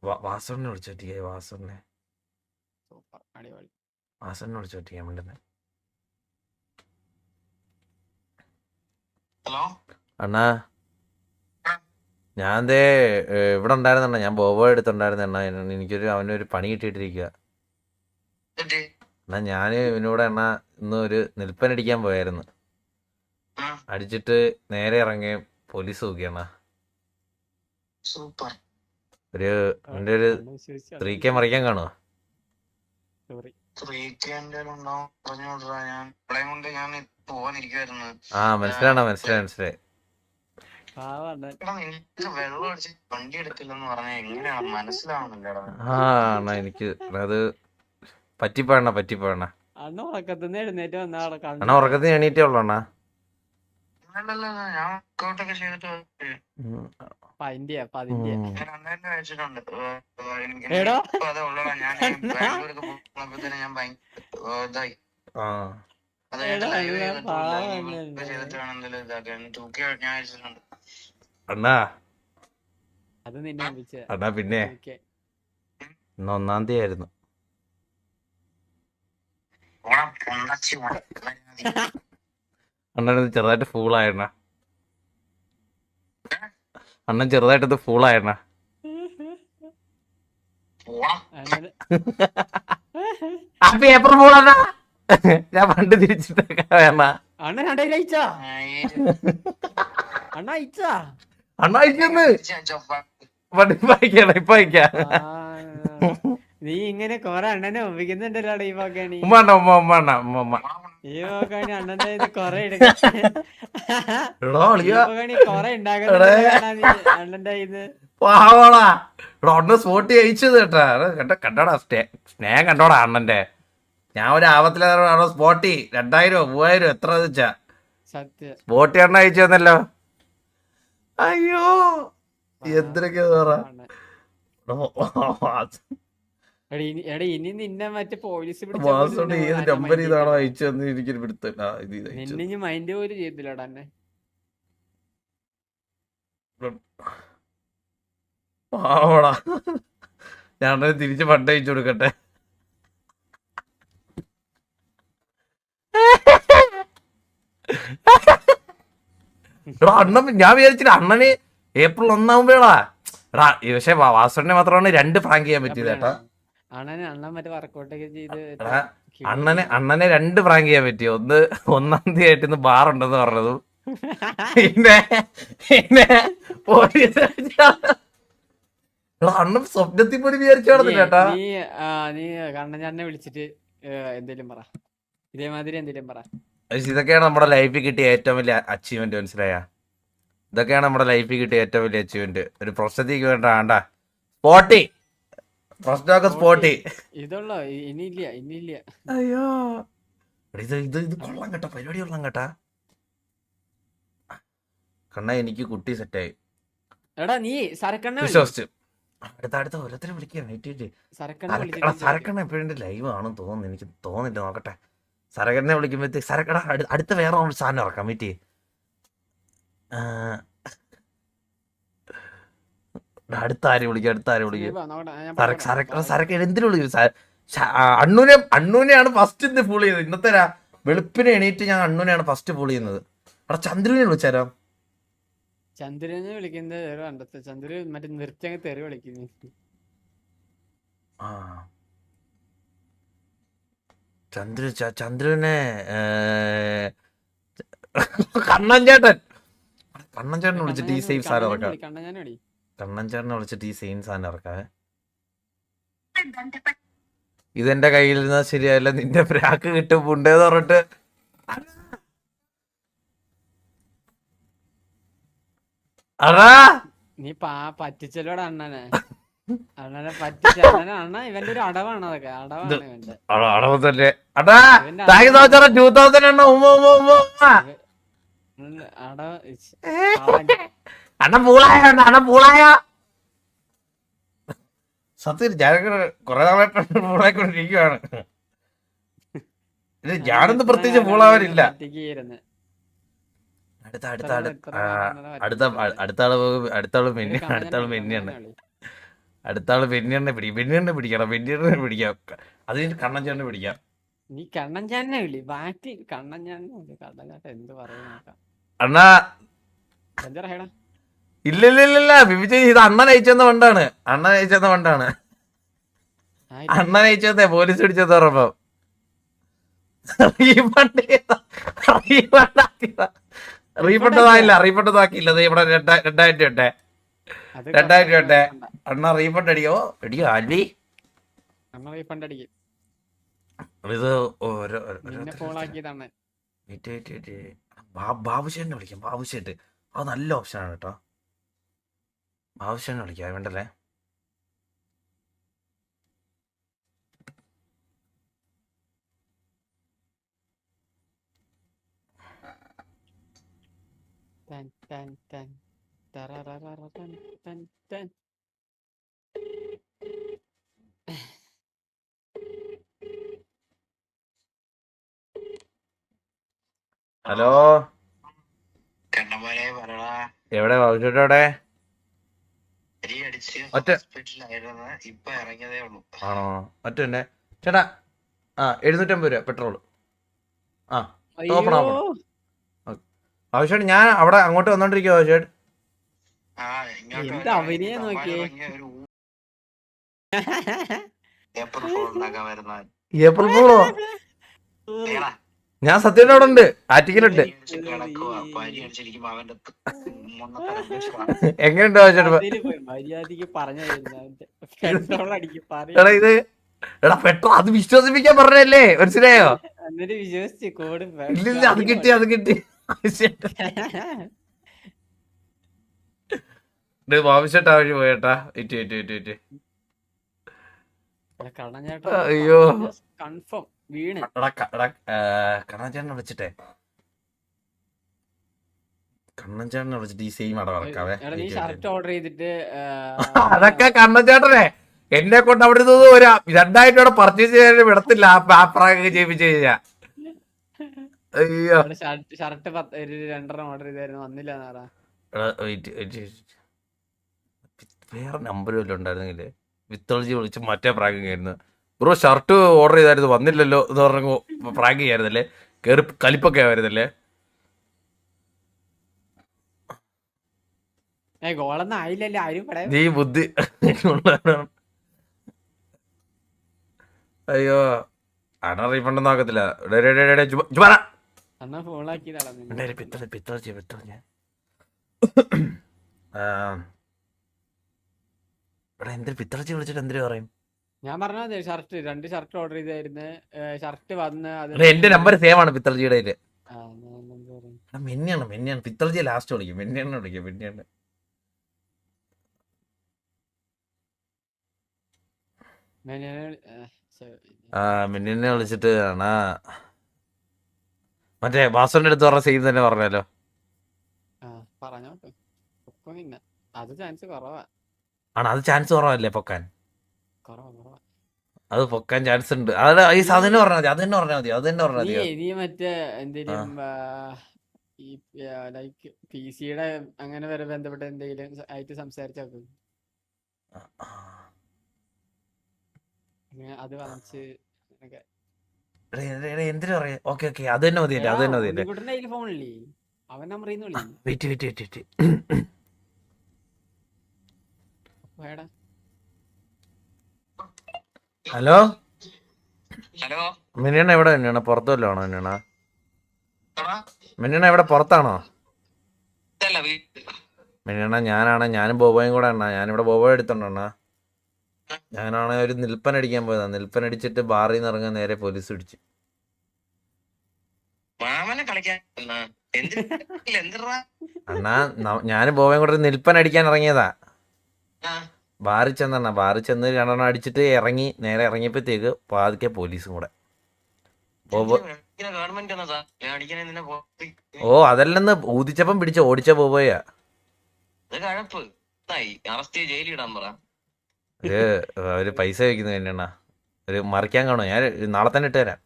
വാസണ്ണനെ വിളിച്ചോട്ടിയെ വാസണ്ണനെ super അടിപൊളി. വാസണ്ണനെ വിളിച്ചോട്ടിയാ മിണ്ടുന്നെ. Hello അണ്ണാ ഞാൻ ദേ ഇവിടെ ഉണ്ടായിരുന്നണ്ണ, ഞാൻ ബോബോ എടുത്തുണ്ടായിരുന്ന അണ്ണാ. അവനൊരു പണി കിട്ടിയിട്ടിരിക്കുക എന്നാ. ഞാൻ ഇവനൂടെ അണ്ണാ ഇന്ന് ഒരു നിൽപ്പനടിക്കാൻ പോയായിരുന്നു. അടിച്ചിട്ട് നേരെ ഇറങ്ങി പോലീസ് നോക്കിയണ്ണ. സൂപ്പർ. എന്റെ ഒരു 3K മറിക്കാൻ കാണുമോ? ആ മനസ്സിലാണോ? മനസ്സിലായി. വെള്ളം അടിച്ച് വണ്ടി എടുക്കില്ലെന്ന് പറഞ്ഞാൽ എങ്ങനെയാണ് മനസ്സിലാവുന്നില്ലടാ. ആ അണ്ണാ എനിക്ക് അത് പറ്റിപ്പോയണ്ണ. അണ്ണ ഉറക്കത്തിന്ന് എഴുന്നേറ്റ് വന്ന അണ്ണാ ഉറക്കത്തിന് എണീറ്റേ ഉള്ളു അണ്ണാ. ഞാൻ വർക്കൗട്ടൊക്കെ ചെയ്തിട്ട് അയച്ചിട്ടുണ്ട്. അതേ ഉള്ളടാ. ഞാൻ ബാംഗ്ലൂരൊക്കെ പോകുമ്പോഴത്തേനും ഞാൻ ഇതായി അതായത് ലൈവ് ചെയ്തിട്ട് വേണം എന്തെങ്കിലും ഇതാക്കാൻ. തൂക്കി ഞാൻ അയച്ചിട്ടുണ്ട് അണ്ണാ. അത് നിന്നെ അണ്ണാ പിന്നെ ഇന്ന് 1-ാം തീയതി ആയിരുന്നു. അണ്ണൻ ചെറുതായിട്ട് ഫൂളായണ്ണ. അണ്ണൻ ചെറുതായിട്ടത് ഫൂളായണ്ണ. ആ പേപ്പർ ഫൂളാ. ഞാൻ പണ്ട് തിരിച്ചിട്ടൊക്കെ വേണ. അണ്ണ അയച്ചെന്ന് ഇപ്പൊ അയക്കാം. നീ ഇങ്ങനെ കൊറേ അണ്ണനെ ഒപ്പിക്കുന്നുണ്ടല്ലോ ഈ പോക്കാണി. ഉമ്മ ഈ പോക്കാണി അണ്ണന്റെ ഇത് കൊറേ എടുക്കണി കൊറേ അണ്ണന്റെ ഇത് പാവോടാ. അണ്ണ സ്പോട്ടി അയച്ചത് കേട്ടാ. കണ്ടോടാ സ്നേഹം കണ്ടോടാ അണ്ണന്റെ. ഞാൻ ഒരു ആപത്തിലേറെ സ്പോട്ടി 2000-3000 എത്ര വെച്ചാ സത്യം സ്പോട്ടി അണ്ണ അയച്ചു തന്നല്ലോ. അയ്യോ എന്തൊക്കെ ഇനി നിന്നെ മറ്റേ പോലീസ് ഏത് നമ്പർ ഇതാണോ അയച്ചതെന്ന് എനിക്കൊരു പിടുത്തം. നിന്നെ മൈൻഡ് പോലും ചെയ്തില്ലടാ എന്നെ. പാവടാ. ഞാൻ തിരിച്ച് ഫണ്ട് അയച്ചു കൊടുക്കട്ടെ. അണ്ണൻ ഞാൻ വിചാരിച്ചില്ല അണ്ണന് ഏപ്രിൽ 1 എടാ. പക്ഷെ വാസുവിനെ മാത്രമാണ് 2 പ്രാങ്ക് ചെയ്യാൻ പറ്റിയത് കേട്ടോ. അണ്ണനെ 2 പ്രാങ്ക് ചെയ്യാൻ പറ്റി. 1-ാം തീയതി ആയിട്ട് ഇന്ന് ബാറുണ്ടെന്ന് പറഞ്ഞതും പിന്നെ അണ്ണൻ സ്വപ്നത്തിൽ പോലും വിചാരിച്ചു നടന്നില്ല കേട്ടാ. നീ കണ്ണനെ വിളിച്ചിട്ട് എന്തേലും പറ, ഇതേമാതിരി എന്തേലും പറ. ഇതൊക്കെയാണ് നമ്മുടെ ലൈഫിൽ കിട്ടിയ ഏറ്റവും വലിയ അച്ചീവ്മെന്റ്. മനസ്സിലായ? ഇതൊക്കെയാണ് നമ്മുടെ ലൈഫിൽ കിട്ടിയ ഏറ്റവും വലിയ അച്ചീവ്മെന്റ്. ഒരു പ്രശ്നത്തേക്ക് വേണ്ട സ്പോട്ടി പ്രശ്നമൊക്കെ സ്പോട്ടി. ഇതുള്ളോ ഇനിയില്ല. അയ്യോ ഇത് കൊള്ളാം കേട്ടാ. പരിപാടി കൊള്ളാം കേട്ടാ. കണ്ണ എനിക്ക് കുട്ടി സെറ്റായി. എടാ നീ സരക്കണ്ണ വിശ്വസിച്ചു. അടുത്ത ഓരോരുത്തരെ വിളിക്കാം. സരക്കണ്ണ എപ്പോഴും ലൈവ് ആണെന്ന് തോന്നുന്നു. എനിക്ക് തോന്നില്ല. നോക്കട്ടെ. സരകണ്ണനെ വിളിക്കുമ്പോഴത്തേക്ക് സരക്കട അടുത്ത വേറെ സാധനം ഇറക്കാം. വീട്ടി അടുത്ത ആരെ വിളിക്കും? സരക്ക എന്തിനു വിളിക്കും? അണ്ണൂനെയാണ് ഫസ്റ്റ് ഇന്ന് ഫുൾ ചെയ്തത്. ഇന്നത്തെ വെളുപ്പിനെ എണീറ്റ് ഞാൻ അണ്ണൂനെയാണ് ഫസ്റ്റ് ഫുൾ ചെയ്യുന്നത്. അവിടെ ചന്ദ്രനെ വിളിച്ചാലോ? ചന്ദ്രനെ വിളിക്കുന്നത് ചന്ദ്ര മറ്റേ നിർത്തി തെറി വിളിക്കുന്നു. ചന്ദ്രനെ കണ്ണൻ ചേട്ടൻ വിളിച്ചിട്ട് ഈ സെയിം സാധനം ഇറക്കാം. കണ്ണൻ ചേട്ടനെ വിളിച്ചിട്ട് ഈ സെയിം സാധനം ഇറക്കാവേ. ഇതെന്റെ കയ്യിൽ നിന്നാ ശരിയല്ല, നിന്റെ പ്രാക്ക് കിട്ടും പുണ്ടേന്ന് പറഞ്ഞിട്ട് അടാ നീ പറ്റിച്ചല്ലോടാ അണ്ണനെ. അണ്ണനെ പറ്റിച്ച അണ്ണ ഇവന്റെ ഒരു അടവാണ്. അതൊക്കെ അടവ് തന്നെ. അടാ 2000 അണ്ണ പൂളായ സത്യം. ഞാനൊക്കെ കുറെ നാളായിട്ട് പൂളായിക്കൊണ്ടിരിക്കുകയാണ്. ഞാനൊന്നും പ്രത്യേകിച്ച് പൂളാവാനില്ല. അടുത്ത ആള് മെന്നിയാണ്. അടുത്ത ആള് പെണ്ണിനെ പിടിക്കണം പെണ്ണിനെ പിടിക്കാം. അത് കഴിഞ്ഞ് കണ്ണൻ ചേട്ടനെ പിടിക്കാം. നീ കണ്ണൻ ചാനെ വിളി, ബാക്കി കണ്ണൻ ചാനെ വിളി. കണ്ണൻ ചാട്ട എന്ത് പറയുന്ന നോക്കാം. അണ്ണാ എന്താ പറയടാ? ഇല്ല ബിബിജി ഇത് അണ്ണൻ അയച്ചെന്ന വണ്ടാണ്. അണ്ണൻ അയച്ചതേ പോലീസ് പിടിച്ചെന്ന് പറഞ്ഞപ്പോ റീഫണ്ട് ആക്കിയില്ല. ഇവിടെ 2000 രൂപ അത് 2000 രൂപ അണ്ണ റീഫണ്ട് അടിക്കോ അടി. അണ്ണ റീഫണ്ട് അടിക്കും. ഇത് നിന്നെ ഫോളാക്കിയതാണ്. ബാബുശേട്ടിനെ വിളിക്കാം. ബാബുശേട്ട് അത് നല്ല ഓപ്ഷനാണ് കേട്ടോ. ബാബുശേട്ടിനെ വിളിക്കാം വേണ്ടല്ലേ. Tan tan tan tarararara tan tan tan. Hello കണ്ണന്മാരെ പറടാ. എവിടെ ബാബുശേട്ടോടെ അരി അടിച്ച് ഒറ്റ ഹോസ്പിറ്റലായിരുന്നു. ഇപ്പൊ ഇറങ്ങിയതേ ഉള്ളൂ. ആണോ? ഒറ്റ തന്നെ ചേട്ടാ. 750 രൂപ പെട്രോള്. ഓപ്പൺ അയ്യോ, ബാബുശേട്ട് ഞാൻ അവിടെ അങ്ങോട്ട് വന്നോണ്ടിരിക്കുവോ ബാബുശേട്ട്? ആ ഇങ്ങോട്ട് എന്ത് അഭിനയം നോക്കിയേ. ഒരു ഏപ്രിൽ ഫോൾ ഉണ്ടാക്കാൻ വരുന്ന ഏപ്രിൽ ഫൂളോ? ഞാൻ സത്യമായിട്ട് അവിടെ ഉണ്ട്, ആറ്റിക്കലുണ്ട്. കിടക്കുവാ. പനി അടിച്ചിരിക്കുമ്പോ അവന്റെ എങ്ങനെയുണ്ട് ബാബുശേട്ട്? അതില് പോയി മര്യാദക്ക് പറഞ്ഞു പെട്രോൾ അടിക്കും എടാ ഇത് എടാ പെട്രോൾ അത് വിശ്വസിപ്പിക്കാൻ പറഞ്ഞല്ലേ, മനസ്സിലായോ? എന്നിട്ട് വിശ്വസിച്ച് കോഡ് ഇല്ലില്ല അത് കിട്ടി. ബാബുശേട്ടാ വഴി പോയേട്ടാ. ഇറ്റ് കണ്ണൻ അയ്യോ. കൺഫേം വീണ്. കണ്ണൻചേട്ടനെ വിളിച്ചിട്ടേ ഈ സെയിം അട നടക്കാവേ. എടാ, നീ ഷർട്ട് ഓർഡർ ചെയ്തിട്ട് അതൊക്കെ കണ്ണൻചേട്ടനെ എന്നെ കൊണ്ട് അവിടെ നിന്ന് 2000 രൂപ പർച്ചേസ് ചെയ്യാൻ വിടത്തില്ല. ആ പ്രാങ്ക് ചെയ്യിപ്പിച്ചു കഴിഞ്ഞാ. അയ്യോ ഷർട്ട് 2 ഓർഡർ ചെയ്തായിരുന്നു, വന്നില്ല നാറാ. വേറെ നമ്പർ വല്ലതും ഉണ്ടായിരുന്നെങ്കില് വിത്തോളജി വിളിച്ച് മറ്റേ പ്രാങ്കിങ് ആയിരുന്നു. ബ്രോ ഷർട്ട് ഓർഡർ ചെയ്തായിരുന്നു വന്നില്ലല്ലോ എന്ന് പറഞ്ഞു പ്രാങ്ക് ചെയ്യായിരുന്നല്ലേ. കേറി കലിപ്പൊക്കെ ആയിരുന്നല്ലേ. ഗോളൊന്നും ആയില്ലല്ലോ ആരും പറയാം. നീ ബുദ്ധി അയ്യോ അണ റീഫണ്ട് നോക്കത്തില്ല. അന്നാ ഫോളാക്കിയതാണ്. പിത്തോളജി എന്തൊരു പിത്തോളജി വിളിച്ചിട്ട് എന്തിനു പറയും? ഞാൻ പറഞ്ഞത് ഷർട്ട് 2 ഷർട്ട് ഓർഡർ ചെയ്തായിരുന്നു. ഷർട്ട് വന്ന് എന്റെ നമ്പർ സേവ് ആണ് പിത്തർജിയുടെ. ആ, മെന്നിയാണ് പിത്തർജി ലാസ്റ്റ് വിളിക്കും. മെന്നിയാണ് മെന്നിനെ വിളിച്ചിട്ട് ആണാ മറ്റേ വാസുവിന്റെ അടുത്ത് പറഞ്ഞ സെയിം തന്നെ പറഞ്ഞല്ലോ. പറഞ്ഞോ. പിന്നെ അത് ചാൻസ് കുറവാ. ആണ് അത് ചാൻസ് കുറവല്ലേ പൊക്കാൻ? കുറവാ. അത് പൊക്കാൻ ചാൻസ് ഉണ്ട്. അത് ഈ സാധനം പറഞ്ഞാൽ മതി. നീ മറ്റേ എന്തെങ്കിലും ഈ ലൈക്ക് PC-യുടെ അങ്ങനെ വരെ ബന്ധപ്പെട്ട എന്തെങ്കിലും ആയിട്ട് സംസാരിച്ചു അത് വാങ്ങിച്ച് എന്തിനു പറയാ? ഓക്കെ അത് തന്നെ മതിയല്ലേ. ഫോണില്ലേ അവൻ നമ്പർ വെയിറ്റ് ഹലോ ഹലോ മിനിയണ്ണ എവിടെ തന്നെയാണ്? പുറത്തു വല്ലോ ആണോ മിനിയണ്ണ? മിനിയണ്ണ എവിടെ? പുറത്താണോ മിനിയണ്ണ? ഞാനും ബോബോയും കൂടെ അണ്ണാ. ഞാനിവിടെ ബോബോയെ എടുത്തോണ്ടണ്ണ. ഞാനാണെ ഒരു നിൽപ്പൻ അടിക്കാൻ പോയതാ. നിൽപ്പൻ അടിച്ചിട്ട് ബാറിൽ നിന്ന് ഇറങ്ങാൻ നേരെ പോലീസ് പിടിച്ചു. അണ്ണാ ഞാനും ബോബോയും കൂടെ നിൽപ്പൻ അടിക്കാൻ ഇറങ്ങിയതാ. ബാറിൽ ചെന്ന് 2 അടിച്ചിട്ട് നേരെ ഇറങ്ങിയപ്പോഴത്തേക്ക് പാതിക്കെ പോലീസും കൂടെ. ഓ അതല്ലെന്ന് ഊതിച്ചപ്പം പിടിച്ച് ഓടിച്ച ബോബോയാ. ഒരു പൈസ വയ്ക്കുന്നത് തന്നെയാ. ഒരു മറിക്കാൻ കാണോ? ഞാൻ നാളെ തന്നെ ഇട്ട് തരാം.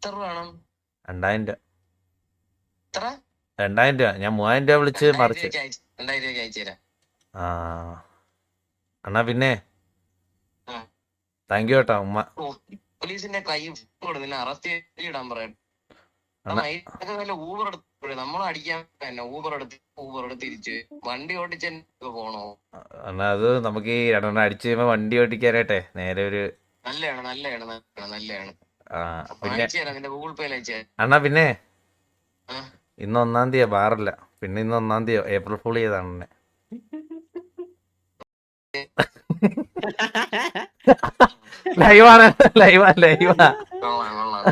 2000 രൂപ. 2000 രൂപ. ഞാൻ 3000 രൂപ വിളിച്ച് മറിച്ച്. ആ അണ്ണാ പിന്നെ ആ. താങ്ക് യു കേട്ടോ ഉമ്മ. പോലീസിന്റെ കൈ നിന്നെ അറസ്റ്റ് ഇടാൻ പറയട്ടെ. അണ്ണാ ഊബർ എടുത്ത് നമ്മൾ അടിക്കാൻ തന്നെ ഊബർ എടുത്ത് തിരിച്ച് വണ്ടി ഓടിച്ച് പോണോ? അണ്ണാ അത് നമുക്ക് ഈ രണ്ടെണ്ണം അടിച്ചു കഴിയുമ്പോ വണ്ടി ഓടിക്കാനായിട്ടെ നേരെ ഒരു നല്ലതാണ്. ആ പിന്നെ അയച്ചു തരാം, നിന്റെ ഗൂഗിൾ പേയിൽ അയച്ചു തരാം. അണ്ണാ പിന്നെ ആ. ഇന്ന് 1-ാം തീയതി ബാറില്ല. പിന്നെ ഇന്ന് 1-ാം തീയതി ഏപ്രിൽ ഫുൾ ചെയ്താണ് എന്നെ. ലൈവാണ് ലൈവാ. കൊള്ളാം.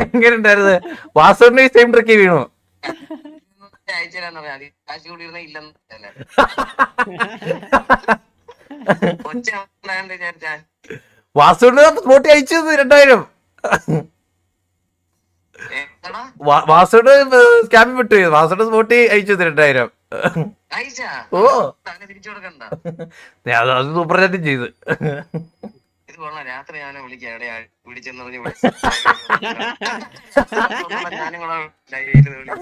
എങ്ങനെ ഉണ്ടായിരുന്നു? വാസുവിന്റെ സെയിം ട്രിക്ക് വീണു. അയച്ചു തരാന്ന് പറയാം. അത് കാശ് കൂടി ഇരുന്ന ഇല്ലെന്ന് കൊച്ചു വിചാരിച്ചാ വാസുവിന്റെ സ്പോട്ടി അയച്ചു 2000. ഏടാ വാസുവിന്റെ സ്കാമിൽ വിട്ടു. വാസുവിന്റെ സ്പോട്ടി അയച്ചു 2000. അയച്ചാ ഓ തിരിച്ചു കൊടുക്കണ്ട. അത് സൂപ്പർ ചാറ്റും ചെയ്ത്. ഇത് കൊള്ളാം. രാത്രി ഞാനെ വിളിക്കാം. എവിടെയാ വിളിച്ചെന്ന് പറഞ്ഞ് ഞാനും കൂടെ ലൈവില് വിളിക്കാം.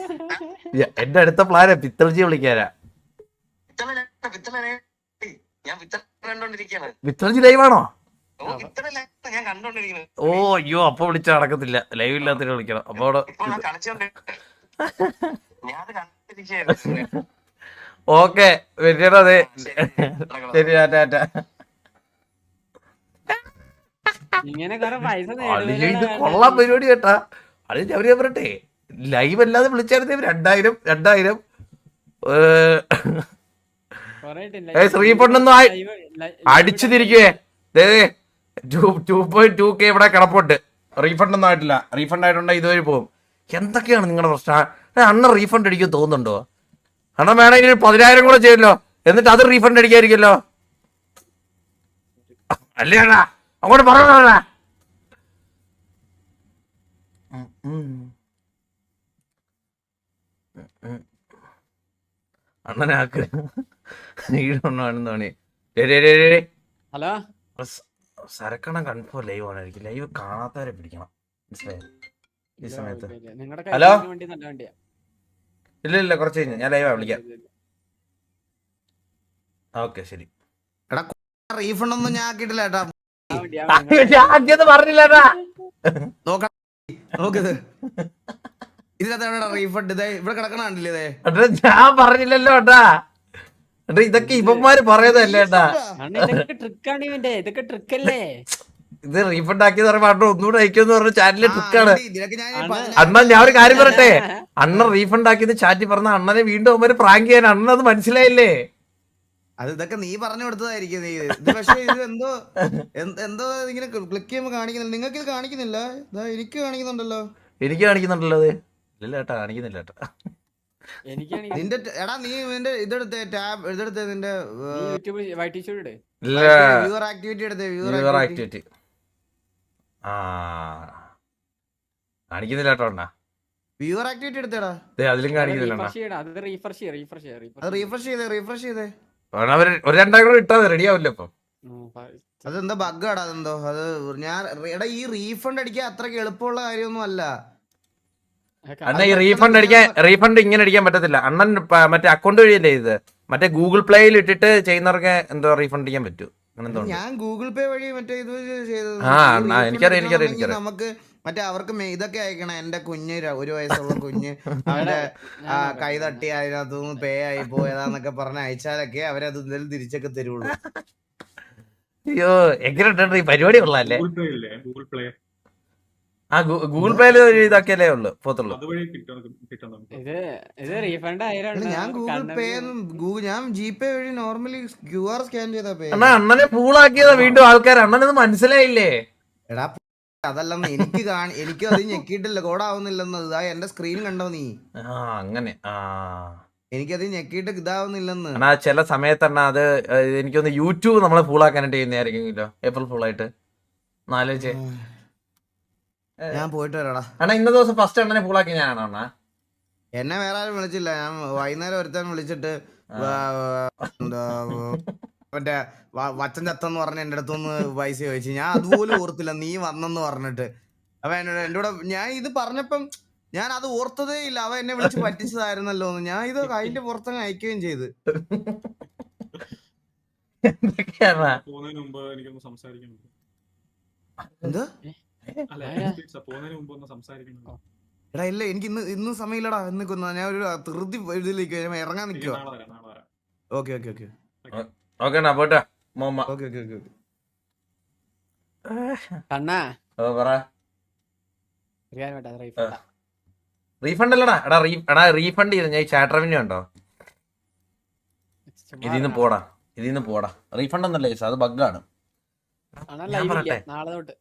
എന്റെ അടുത്ത പ്ലാനാ പിത്തൾജി വിളിക്കാനാ. ഞാൻ പിത്തള കണ്ടോണ്ടിരിക്കാണ്. പിത്തൾജി ലൈവാണോ? ഞാൻ കണ്ടോണ്ടിരിക്കുന്നത്. ഓ അയ്യോ അപ്പൊ വിളിച്ച നടക്കത്തില്ല. ലൈവ് ഇല്ലാത്തതിന് വിളിക്കണം. അപ്പൊ അവിടെ ഇപ്പോൾ ഞാൻ കളിച്ചോണ്ട് ഞാൻ കണ്ടിരിക്കുകയായിരുന്നു. ഓക്കെ വരികയാണ്. അതെ ശരി ടാറ്റ. ഇങ്ങനെ കുറെ പൈസ അളിയ ഇത് കൊള്ളാൻ പരിപാടി കേട്ടാ. അത് അവര് പറയട്ടെ ലൈവ് അല്ലാതെ വിളിച്ചായിരുന്നു 2000 റീഫണ്ടൊന്നും അടിച്ചു തിരിക്കുവേ. 2.2K ഇവിടെ കിടപ്പുണ്ട്. റീഫണ്ട് ഒന്നും ആയിട്ടില്ല. റീഫണ്ട് ആയിട്ടുണ്ടെങ്കിൽ ഇതുവരെ പോകും. എന്തൊക്കെയാണ് നിങ്ങളുടെ പ്രശ്നം? അണ്ണ റീഫണ്ട് അടിക്കും തോന്നുന്നുണ്ടോ? അണ്ണ വേണമെങ്കിൽ 10,000 കൂടെ ചെയ്യുമല്ലോ, എന്നിട്ട് അത് റീഫണ്ട് അടിക്കായിരിക്കല്ലോ. അല്ലേ അണ്ണാ അങ്ങോട്ട് പറഞ്ഞ അണ്ണനാക്ക് ഈടൊന്നാണെന്ന് തോന്നി. ഹലോ സരക്കണ കൺഫേം ലൈവ് ആണായിരിക്കും. ലൈവ് കാണാത്തവരെ പിടിക്കണം, മനസ്സിലായോ? ഈ സമയത്ത് നിങ്ങളുടെ ഹലോ? വണ്ടി നല്ല വണ്ടിയാ. ഇല്ല കുറച്ച് കഴിഞ്ഞ് ഞാൻ ലൈവാ വിളിക്കാം. ഓക്കെ ശരി. റീഫണ്ട് ഒന്നും ഞാൻ ആക്കിയിട്ടില്ല ഏട്ടാ. പറഞ്ഞില്ലടാ. നോക്കത് ഇതിനകത്ത് റീഫണ്ട് ഇവിടെ കിടക്കണ കണ്ടില്ലേ? ഞാൻ പറഞ്ഞില്ലല്ലോ ഏട്ടാ. ഇതൊക്കെ ഇവന്മാര് പറയുന്നതല്ലേ ഏട്ടാ. ഇതൊക്കെ ട്രിക്കാണ് ഇവന്റെ. ഇതൊക്കെ ട്രിക്കല്ലേ? ഇത് റീഫണ്ട് ആക്കിയെന്ന് പറയുമ്പോ അണ്ണ ഒന്നുകൂടെ അയക്കുമെന്ന് പറഞ്ഞ ചാറ്റിലെ ട്രിക്കാണ്. ഇതിനൊക്കെ ഞാൻ അണ്ണ ഞാൻ ഒരു കാര്യം പറയട്ടെ, അണ്ണൻ റീഫണ്ട് ആക്കിയത് ചാറ്റി പറഞ്ഞ അണ്ണനെ വീണ്ടും അവര് പ്രാങ്ക് ചെയ്യാൻ. അണ്ണൻ അത് മനസ്സിലായില്ലേ? അത് ഇതൊക്കെ നീ പറഞ്ഞു കൊടുത്തതായിരിക്കും. നീ ഇത് പക്ഷേ ഇത് എന്തോ ഇങ്ങനെ ക്ലിക്ക് ചെയ്യുമ്പോ കാണിക്കുന്നില്ല. നിങ്ങൾക്ക് ഇത് കാണിക്കുന്നില്ല? എനിക്ക് കാണിക്കുന്നുണ്ടല്ലോ. എനിക്ക് കാണിക്കുന്നുണ്ടല്ലോ. അത് ഇല്ല ഏട്ടാ, കാണിക്കുന്നില്ല ഏട്ടാ. നിന്റെ എടാ നീ നിന്റെ ഇതെടുത്തേ, ടാബ് ഇതെടുത്തേ, നിന്റെ വ്യൂവർ ആക്ടിവിറ്റി എടുത്തേ. വ്യൂവർ ആക്ടിവിറ്റി കാണിക്കുന്നില്ല കേട്ടോ അണ്ണാ. വ്യൂവർ ആക്ടിവിറ്റി എടുത്തേടാ. അതിലും കാണിക്കുന്നില്ല. അത് റീഫ്രഷ് ചെയ്തേ. അവര് ഒരു 2 കൂടെ ഇട്ടാ റെഡി ആവില്ല ഇപ്പം. അതെന്താ ബഗ്ഗാടാ? അതെന്തോ അത് ഞാൻ എടാ ഈ റീഫണ്ട് അടിക്കാൻ അത്രക്ക് എളുപ്പമുള്ള കാര്യമൊന്നും അല്ല. അണ്ണ ഈ റീഫണ്ട് ഇങ്ങനെ അടിക്കാൻ പറ്റത്തില്ല. അണ്ണൻ മറ്റേ അക്കൗണ്ട് വഴിയല്ലേ ഇത്. മറ്റേ ഗൂഗിൾ പ്ലേയിൽ ഇട്ടിട്ട് ചെയ്യുന്നവർക്ക് എന്തോ റീഫണ്ട് ചെയ്യാൻ പറ്റൂ. ഞാൻ ഗൂഗിൾ പേ വഴി മറ്റേ ഇത് ചെയ്തത്. എനിക്കറിയാം. നമുക്ക് മറ്റേ അവർക്ക് ഇതൊക്കെ അയക്കണം. എന്റെ കുഞ്ഞ് 1 വയസ്സുള്ള കുഞ്ഞ് അവന്റെ കൈ തട്ടി അതിനകത്തുനിന്ന് പേ ആയി പോയതാന്നൊക്കെ പറഞ്ഞ് അയച്ചാലൊക്കെ അവരത് എന്തായാലും തിരിച്ചൊക്കെ തരുള്ളൂ. അയ്യോ എങ്ങനെ ഈ പരിപാടി കൊള്ളാല്ലേ? ഗൂഗിൾ പേയില് ഇതാക്കിയല്ലേ ഉള്ളു പോത്തുള്ളൂ. ഞാൻ ഗൂഗിൾ പേ ഞാൻ ജിപേ വഴി നോർമലി QR സ്കാൻ ചെയ്താ പേ. അണ്ണനെ ഫൂളാക്കിയതാ വീണ്ടും ആൾക്കാർ. അണ്ണനത് മനസ്സിലായില്ലേ? എടാ അതല്ലെന്ന് എനിക്കും അത് ഞെക്കിയിട്ടില്ല. കോഡാവുന്നില്ലെന്ന്. ഇതാ എന്റെ സ്ക്രീൻ കണ്ടോ നീ? അങ്ങനെ എനിക്കത് ഞെക്കിയിട്ട് ഇതാവുന്നില്ലെന്ന്. ചില സമയത്ത് തന്നെ അത് എനിക്കൊന്ന് യൂട്യൂബ് നമ്മളെ ഫൂളാക്കാനായിട്ട് ചെയ്യുന്നതായിരിക്കുമല്ലോ. ഏപ്രിൽ ഫുള്ളായിട്ട് നാലോചിച്ചേ. ഞാൻ പോയിട്ട് വരാടാ. അണ്ണാ ഇന്ന ദിവസം ഫസ്റ്റ് അണ്ണനെ ഫുള്ളാക്കി ഞാനാണോ അണ്ണാ? എന്നെ വേറെ ആരും വിളിച്ചില്ല. ഞാൻ വൈകുന്നേരം ഒരുത്തൻ വിളിച്ചിട്ട് മറ്റേ വച്ചൻ ചത്തെന്ന് പറഞ്ഞ എന്റെ അടുത്തൊന്ന് പൈസ ചോദിച്ചു. ഞാൻ അതുപോലും ഓർത്തില്ല നീ വന്നെന്ന് പറഞ്ഞിട്ട്. അവ എന്നോട് എന്റെ കൂടെ ഞാൻ ഇത് പറഞ്ഞപ്പം ഞാൻ അത് ഓർത്തതേ ഇല്ല. അവ എന്നെ വിളിച്ച് പറ്റിച്ചതായിരുന്നല്ലോ എന്ന്. ഞാൻ ഇത് അതിന്റെ പുറത്തങ്ങ് അയക്കുകയും ചെയ്ത്. എന്തൊക്കെയാണ് പോകുന്നതിന് മുമ്പ് എനിക്കൊന്ന് സംസാരിക്കണം. എന്ത്? അല്ല ആരാ? പോകുന്നതിന് മുമ്പ് ഒന്ന് സംസാരിക്കണം. എടാ ഇല്ല എനിക്ക് ഇന്ന് സമയമില്ലടാ. ഇന്ന് ഞാൻ ഒരു ധൃതി ഇതിലേക്ക് ഇറങ്ങാൻ ശരി, നിൽക്കുക. നാളെ വരാം. ഓക്കെ ഓക്കെ ഓക്കെ ഓക്കെ എന്നാ പോട്ടെ മോമ്മ. Okay okay okay. കണ്ണാ ഓ പറ. ഒരു കാര്യം വേണ്ട റീഫണ്ടാ. റീഫണ്ട് അല്ലടാ. എടാ റീഫണ്ട് ചെയ്ത് ഞാൻ ചാറ്റ് റവന്യൂ ഉണ്ടോ? ഇതിന്ന് പോടാ. റീഫണ്ട് ഒന്നല്ല, അത് ബഗ്ഗാണ്. അണ്ണാ ഞാൻ ലൈവ് ഇല്ല പറയട്ടെ. നാളെ തൊട്ട്.